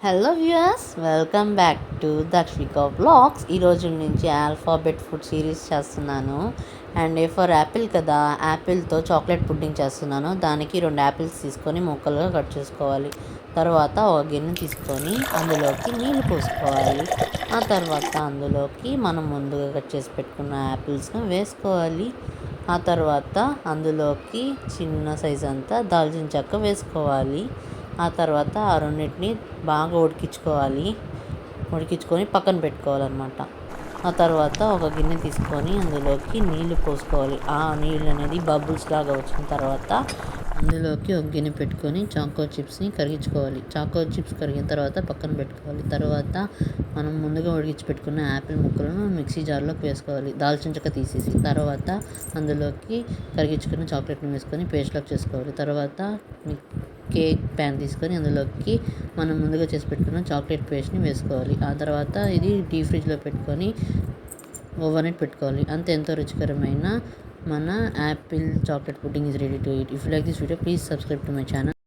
Hello viewers, welcome back to Dakshika blogs. ఈరోజు నుంచి alphabet food series చేస్తున్నాను. అండ్ ఏ ఫర్ యాపిల్ కదా, యాపిల్తో చాక్లెట్ పుడ్డింగ్ చేస్తున్నాను. దానికి 2 యాపిల్స్ తీసుకొని ముక్కలుగా కట్ చేసుకోవాలి. తర్వాత ఒక గిన్నె తీసుకొని అందులోకి నీళ్లు పోసుకోవాలి. ఆ తర్వాత అందులోకి మనం ముందుగా కట్ చేసి పెట్టుకున్న యాపిల్స్ను వేసుకోవాలి. ఆ తర్వాత అందులోకి చిన్న సైజ్ అంతా దాల్చిన చెక్క వేసుకోవాలి. ఆ తర్వాత ఆ రెండింటిని బాగా ఉడికించుకొని పక్కన పెట్టుకోవాలన్నమాట. ఆ తర్వాత ఒక గిన్నె తీసుకొని అందులోకి నీళ్లు పోసుకోవాలి. ఆ నీళ్ళు అనేది బబుల్స్ లాగా వచ్చిన తర్వాత అందులోకి ఒక గిన్నె పెట్టుకొని చాకో చిప్స్ని కరిగించుకోవాలి. చాకో చిప్స్ కరిగిన తర్వాత పక్కన పెట్టుకోవాలి. తర్వాత మనం ముందుగా ఉడికించి పెట్టుకున్న యాపిల్ ముక్కలను మిక్సీ జార్లోకి వేసుకోవాలి, దాల్చిన చెక్క తీసేసి. తర్వాత అందులోకి కరిగించుకున్న చాక్లెట్ని వేసుకొని పేస్ట్లాగా చేసుకోవాలి. తర్వాత కేక్ ప్యాన్ తీసుకొని అందులోకి మనం ముందుగా చేసి పెట్టుకున్న చాక్లెట్ పేస్ట్ని వేసుకోవాలి. ఆ తర్వాత ఇది డీప్ ఫ్రిడ్జ్లో పెట్టుకొని ఓవర్నైట్ పెట్టుకోవాలి. అంతే, ఎంతో రుచికరమైన మన Apple chocolate pudding is ready to eat. If you like this video, please subscribe to my channel.